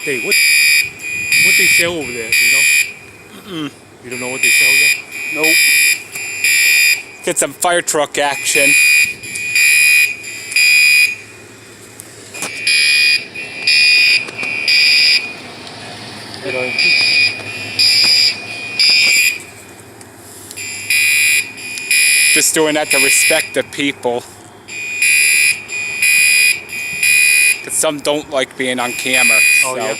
Hey, what they sell over there? Do you know? You don't know what they sell there? Nope. Get some fire truck action. You know, Just doing that to respect the people. Because some don't like being on camera. oh so. yeah.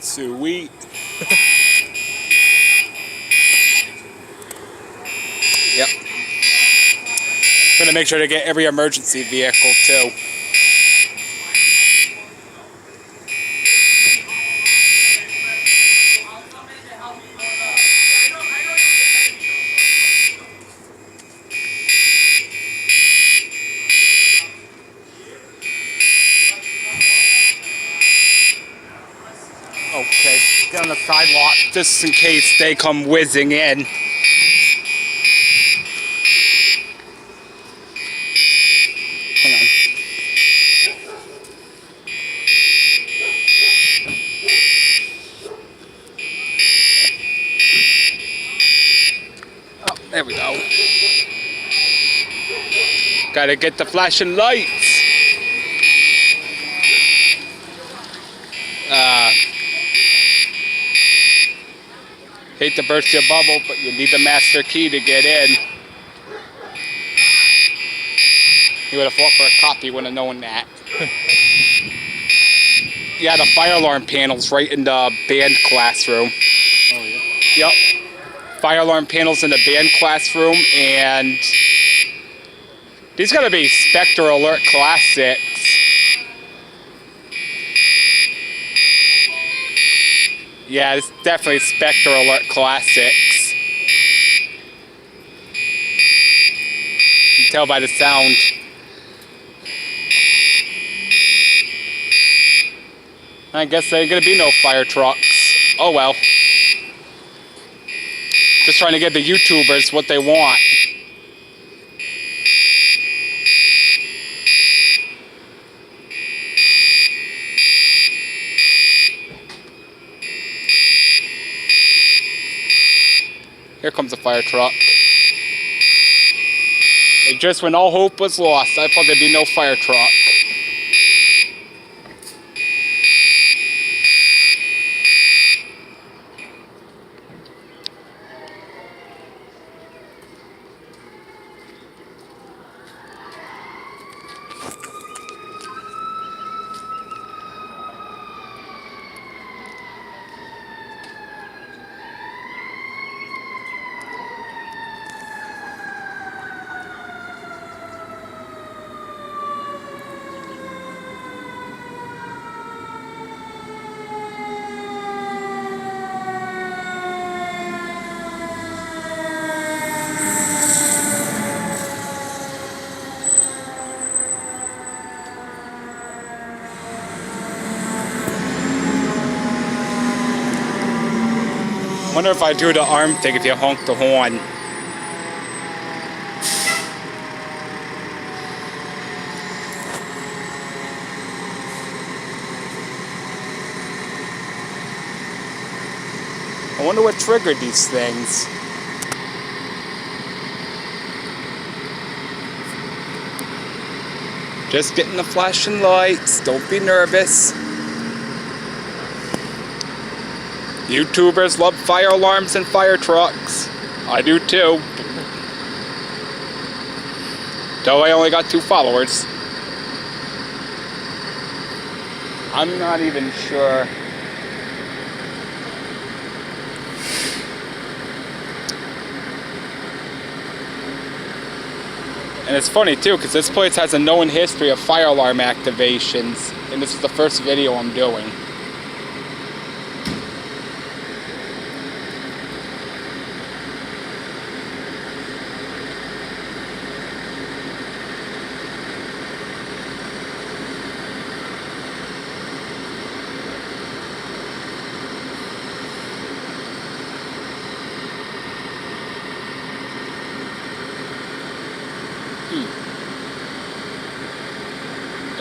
Sweet. Yep. Gonna make sure to get every emergency vehicle too. Okay, get on the sidewalk just in case they come whizzing in. Hang on. Oh, there we go. Gotta get the flashing lights. Hate to burst your bubble, but you need the master key to get in. You would have fought for a cop, you would have known that. Yeah, the fire alarm panel's right in the band classroom. Oh yeah. Yep. Fire alarm panels in the band classroom, and these gotta be Spectre Alert Classics. Yeah, it's definitely Spectre Alert Classics. You can tell by the sound. I guess there ain't gonna be no fire trucks. Oh well. Just trying to give the YouTubers what they want. Here comes a fire truck. And just when all hope was lost, I thought there'd be no fire truck. Wonder if I do the arm thing if you honk the horn. I wonder what triggered these things. Just getting the flashing lights. Don't be nervous. YouTubers love fire alarms and fire trucks. I do too. Though I only got 2 followers. I'm not even sure. And it's funny too, because this place has a known history of fire alarm activations, and this is the first video I'm doing.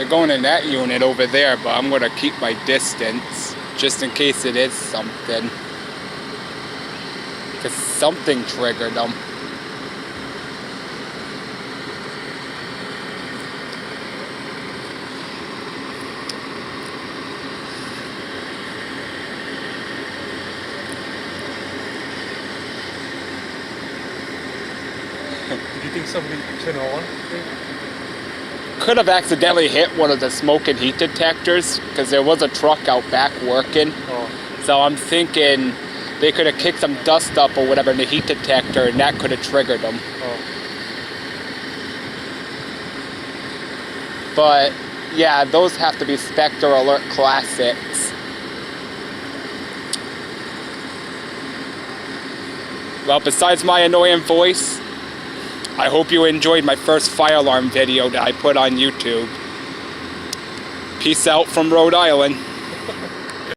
They're going in that unit over there, but I'm gonna keep my distance just in case it is something. Because something triggered them. Do you think somebody turned on? Could have accidentally hit one of the smoke and heat detectors because there was a truck out back working. Oh. So I'm thinking they could have kicked some dust up or whatever in the heat detector and that could have triggered them. Oh. But yeah, those have to be Spectre Alert Classics. Well, besides my annoying voice, I hope you enjoyed my first fire alarm video that I put on YouTube. Peace out from Rhode Island.